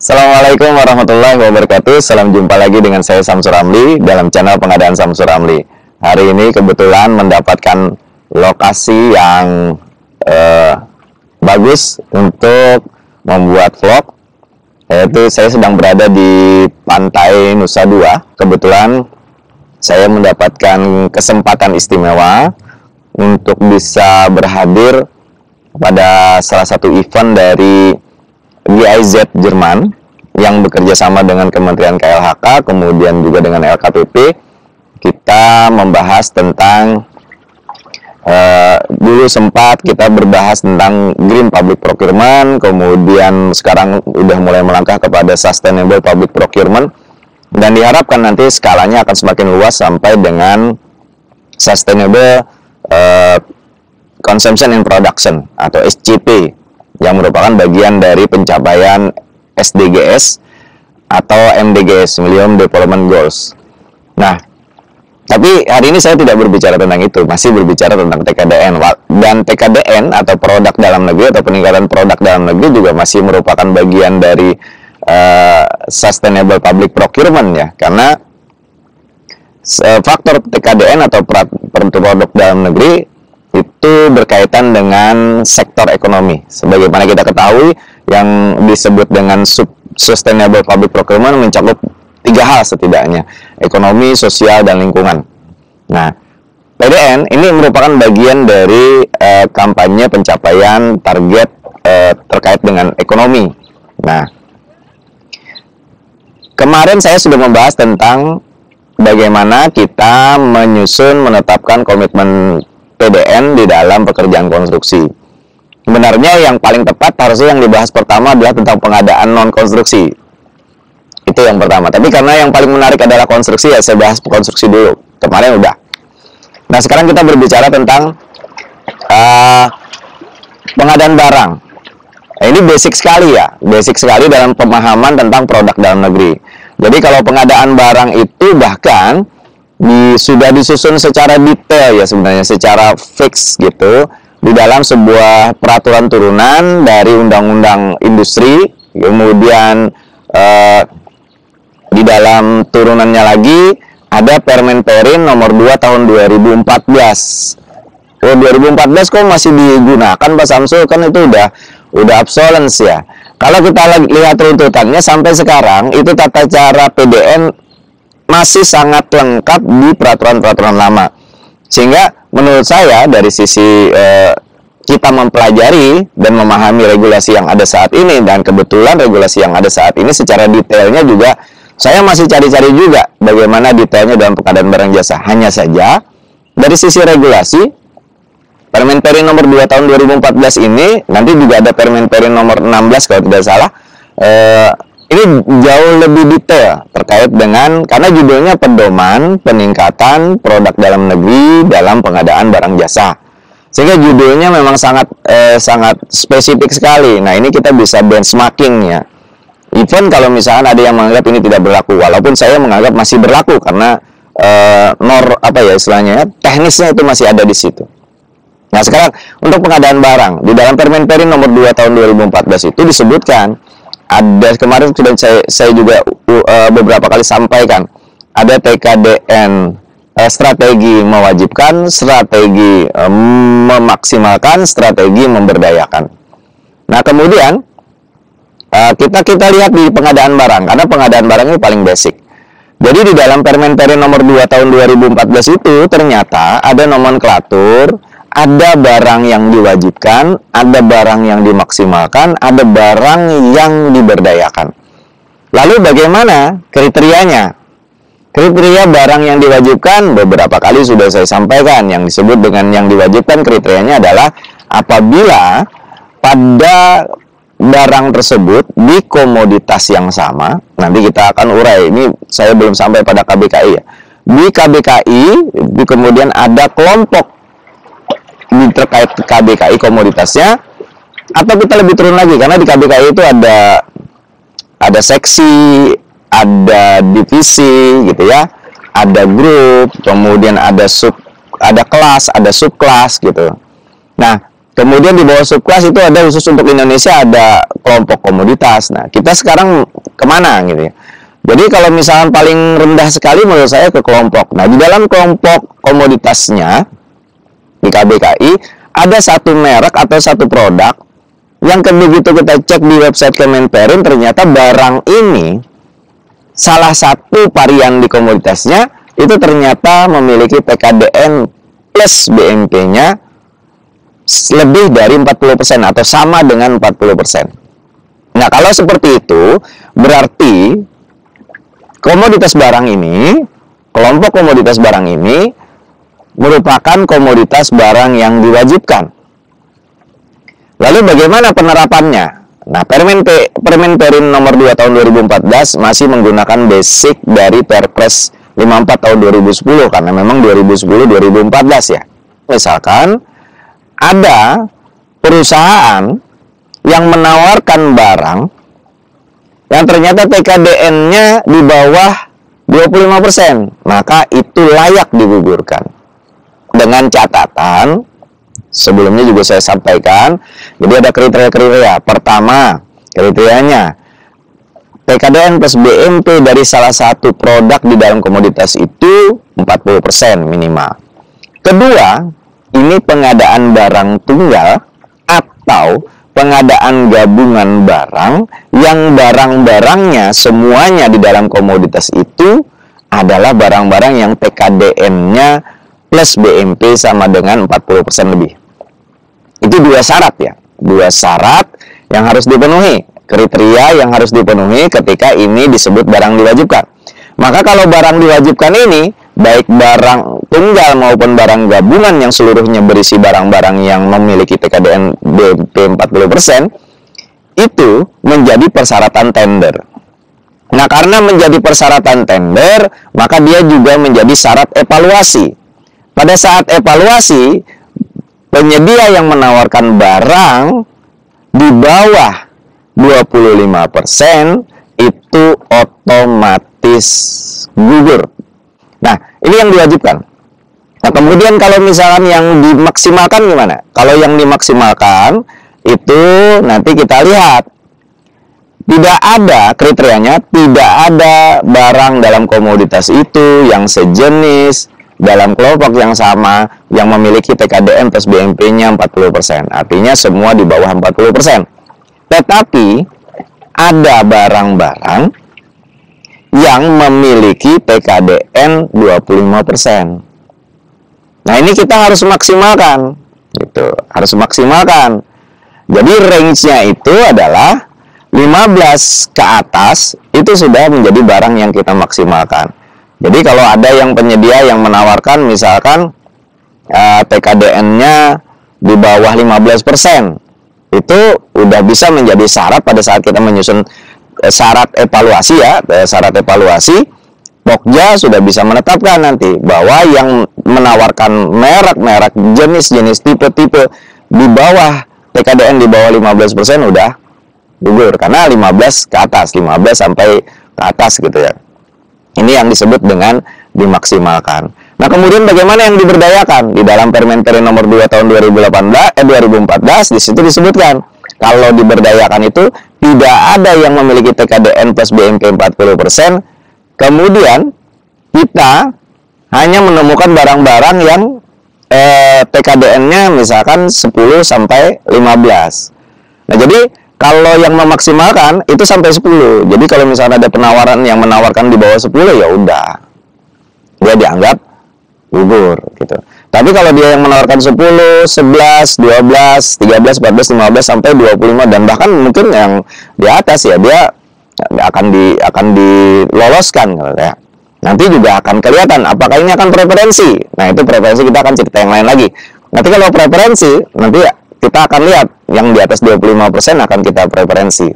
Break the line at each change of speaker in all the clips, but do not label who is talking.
Assalamualaikum warahmatullahi wabarakatuh. Salam jumpa lagi dengan saya Samsur Ramli dalam channel pengadaan Samsur Ramli. Hari ini kebetulan mendapatkan lokasi yang bagus untuk membuat vlog. Yaitu saya sedang berada di Pantai Nusa Dua. Kebetulan saya mendapatkan kesempatan istimewa untuk bisa berhadir pada salah satu event dari GIZ Jerman yang bekerja sama dengan Kementerian KLHK, kemudian juga dengan LKPP. Kita membahas tentang dulu sempat kita berbahas tentang Green Public Procurement, kemudian sekarang udah mulai melangkah kepada Sustainable Public Procurement, dan diharapkan nanti skalanya akan semakin luas sampai dengan Sustainable Consumption and Production atau SCP, yang merupakan bagian dari pencapaian SDGs atau MDGs, Millennium Development Goals. Nah, tapi hari ini saya tidak berbicara tentang itu, masih berbicara tentang TKDN. Dan TKDN atau produk dalam negeri atau peningkatan produk dalam negeri juga masih merupakan bagian dari Sustainable Public Procurement ya, karena faktor TKDN atau produk dalam negeri itu berkaitan dengan sektor ekonomi. Sebagaimana kita ketahui, yang disebut dengan Sustainable Public Procurement mencakup 3 hal setidaknya: ekonomi, sosial, dan lingkungan. Nah, PDN ini merupakan bagian dari kampanye pencapaian target terkait dengan ekonomi. Nah, kemarin saya sudah membahas tentang bagaimana kita menetapkan komitmen PDN di dalam pekerjaan konstruksi. Sebenarnya yang paling tepat harusnya yang dibahas pertama adalah tentang pengadaan non-konstruksi. Itu yang pertama. Tapi karena yang paling menarik adalah konstruksi, ya saya bahas konstruksi dulu. Kemarin udah. Nah, sekarang kita berbicara tentang pengadaan barang. Nah, ini basic sekali ya. Basic sekali dalam pemahaman tentang produk dalam negeri. Jadi kalau pengadaan barang itu bahkan sudah disusun secara detail ya, sebenarnya secara fix gitu di dalam sebuah peraturan turunan dari Undang-Undang Industri. Kemudian di dalam turunannya lagi ada Permenperin nomor 2 tahun 2014. Oh, 2014 kok masih digunakan Pak Samsul? Kan itu udah obsolescence ya. Kalau kita lihat runtutannya sampai sekarang, itu tata cara PDN masih sangat lengkap di peraturan-peraturan lama. Sehingga menurut saya dari sisi kita mempelajari dan memahami regulasi yang ada saat ini, dan kebetulan regulasi yang ada saat ini secara detailnya juga saya masih cari-cari juga bagaimana detailnya dalam pengadaan barang jasa. Hanya saja dari sisi regulasi, Permenperin nomor 2 tahun 2014 ini, nanti juga ada Permenperin nomor 16 kalau tidak salah, ini jauh lebih detail terkait dengan, karena judulnya Pedoman Peningkatan Produk Dalam Negeri dalam Pengadaan Barang Jasa. Sehingga judulnya memang sangat spesifik sekali. Nah, ini kita bisa benchmarking ya. Even kalau misalnya ada yang menganggap ini tidak berlaku, walaupun saya menganggap masih berlaku karena istilahnya teknisnya itu masih ada di situ. Nah, sekarang untuk pengadaan barang di dalam Permenperin nomor 2 tahun 2014 itu disebutkan, ada kemarin sudah saya juga beberapa kali sampaikan, ada TKDN strategi mewajibkan, strategi memaksimalkan, strategi memberdayakan. Nah, kemudian kita lihat di pengadaan barang, karena pengadaan barang ini paling basic. Jadi di dalam Permenperin nomor 2 tahun 2014 itu ternyata ada nomenklatur, ada barang yang diwajibkan, ada barang yang dimaksimalkan, ada barang yang diberdayakan. Lalu bagaimana kriterianya? Kriteria barang yang diwajibkan beberapa kali sudah saya sampaikan. Yang disebut dengan yang diwajibkan kriterianya adalah apabila pada barang tersebut di komoditas yang sama, nanti kita akan urai, ini saya belum sampai pada KBKI ya. Di KBKI, kemudian ada kelompok terkait KBKI komoditasnya, atau kita lebih turun lagi, karena di KBKI itu ada seksi, ada divisi gitu ya, ada grup, kemudian ada kelas, ada subkelas gitu. Nah, Kemudian di bawah subkelas itu ada khusus untuk Indonesia, ada kelompok komoditas. Nah, kita sekarang kemana gitu ya? Jadi kalau misalkan paling rendah sekali menurut saya ke kelompok. Nah, di dalam kelompok komoditasnya di KBKI ada satu merek atau satu produk yang begitu kita cek di website Kemenperin, ternyata barang ini salah satu varian di komoditasnya itu ternyata memiliki PKDN plus BMP-nya lebih dari 40% atau sama dengan 40%. Nah, kalau seperti itu, berarti komoditas barang ini, kelompok komoditas barang ini merupakan komoditas barang yang diwajibkan. Lalu bagaimana penerapannya? Nah, Permenperin nomor 2 tahun 2014 masih menggunakan basic dari Perpres 54 tahun 2010 karena memang 2010-2014 ya. Misalkan ada perusahaan yang menawarkan barang yang ternyata TKDN-nya di bawah 25%, maka itu layak digugurkan. Dengan catatan, sebelumnya juga saya sampaikan, jadi ada kriteria-kriteria. Pertama, kriterianya PKDN plus BMP dari salah satu produk di dalam komoditas itu 40% minimal. Kedua, ini pengadaan barang tunggal atau pengadaan gabungan barang yang barang-barangnya semuanya di dalam komoditas itu adalah barang-barang yang PKDN-nya plus BMP sama dengan 40% lebih. Itu dua syarat ya, dua syarat yang harus dipenuhi, kriteria yang harus dipenuhi ketika ini disebut barang diwajibkan. Maka kalau barang diwajibkan ini, baik barang tunggal maupun barang gabungan yang seluruhnya berisi barang-barang yang memiliki PKDN BMP 40%, itu menjadi persyaratan tender. Nah, karena menjadi persyaratan tender, maka dia juga menjadi syarat evaluasi. Pada saat evaluasi, penyedia yang menawarkan barang di bawah 25% itu otomatis gugur. Nah, ini yang diwajibkan. Nah, kemudian kalau misalkan yang dimaksimalkan gimana? Kalau yang dimaksimalkan itu nanti kita lihat. Tidak ada kriterianya, tidak ada barang dalam komoditas itu yang sejenis dalam kelompok yang sama yang memiliki TKDN plus BMP-nya 40%. Artinya semua di bawah 40%. Tetapi ada barang-barang yang memiliki PKDN 25%. Nah, ini kita harus maksimalkan. Gitu, harus maksimalkan. Jadi range-nya itu adalah 15 ke atas, itu sudah menjadi barang yang kita maksimalkan. Jadi kalau ada yang penyedia yang menawarkan misalkan TKDN-nya di bawah 15%, itu udah bisa menjadi syarat pada saat kita menyusun syarat evaluasi ya, syarat evaluasi. Pokja sudah bisa menetapkan nanti bahwa yang menawarkan merek-merek, jenis-jenis, tipe-tipe di bawah PKDN di bawah 15% udah gugur karena 15 ke atas, 15 sampai ke atas gitu ya. Ini yang disebut dengan dimaksimalkan. Nah, kemudian bagaimana yang diberdayakan? Di dalam Permenperin nomor 2 tahun 2014 di situ disebutkan kalau diberdayakan itu tidak ada yang memiliki TKDN plus BMP 40%. Kemudian kita hanya menemukan barang-barang yang TKDN-nya misalkan 10 sampai 15. Nah, jadi kalau yang memaksimalkan itu sampai 10. Jadi kalau misalnya ada penawaran yang menawarkan di bawah 10 ya udah. Dia dianggap gugur gitu. Tapi kalau dia yang menawarkan 10, 11, 12, 13, 14, 15 sampai 25 dan bahkan mungkin yang di atas ya dia akan diloloskan ya. Nanti juga akan kelihatan apakah ini akan preferensi. Nah, itu preferensi kita akan cerita yang lain lagi. Nanti kalau preferensi nanti kita akan lihat yang di atas 25% akan kita preferensi.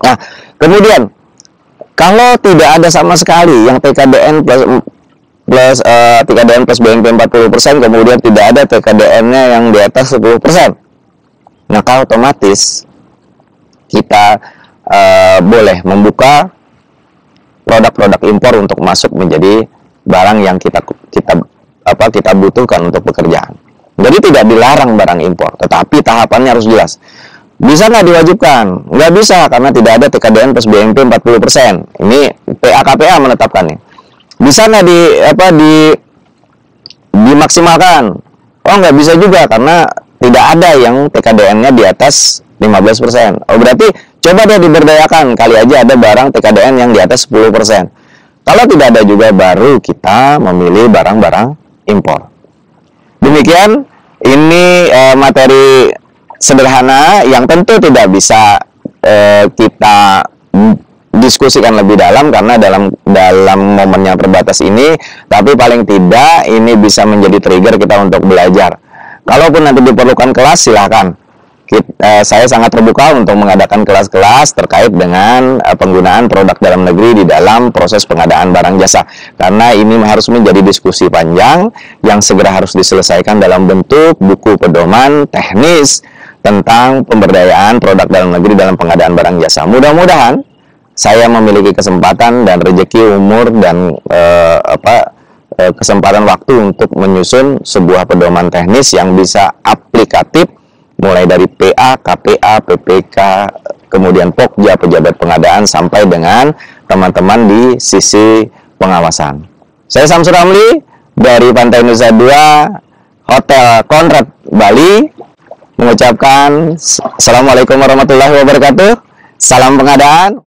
Nah, kemudian kalau tidak ada sama sekali yang TKDN plus TKDN plus BMP 40%, kemudian tidak ada TKDN-nya yang di atas 10%, maka otomatis kita boleh membuka produk-produk impor untuk masuk menjadi barang yang kita butuhkan untuk pekerjaan. Jadi tidak dilarang barang impor, tetapi tahapannya harus jelas. Bisa nggak diwajibkan? Nggak bisa, karena tidak ada TKDN plus BMP 40%. Ini PA-KPA menetapkannya. Bisa nggak dimaksimalkan? Oh, nggak bisa juga, karena tidak ada yang TKDN-nya di atas 15%. Oh, berarti coba deh diberdayakan, kali aja ada barang TKDN yang di atas 10%. Kalau tidak ada juga, baru kita memilih barang-barang impor. Demikian, ini materi sederhana yang tentu tidak bisa kita diskusikan lebih dalam karena dalam momen yang terbatas ini, tapi paling tidak ini bisa menjadi trigger kita untuk belajar. Kalaupun nanti diperlukan kelas, silakan. Saya sangat terbuka untuk mengadakan kelas-kelas terkait dengan penggunaan produk dalam negeri di dalam proses pengadaan barang jasa, karena ini harus menjadi diskusi panjang yang segera harus diselesaikan dalam bentuk buku pedoman teknis tentang pemberdayaan produk dalam negeri dalam pengadaan barang jasa. Mudah-mudahan saya memiliki kesempatan dan rezeki umur dan kesempatan waktu untuk menyusun sebuah pedoman teknis yang bisa aplikatif, mulai dari PA, KPA, PPK, kemudian Pokja, pejabat pengadaan, sampai dengan teman-teman di sisi pengawasan. Saya Samsur Ramli dari Pantai Nusa Dua, Hotel Conrad Bali, mengucapkan Assalamualaikum warahmatullahi wabarakatuh. Salam pengadaan.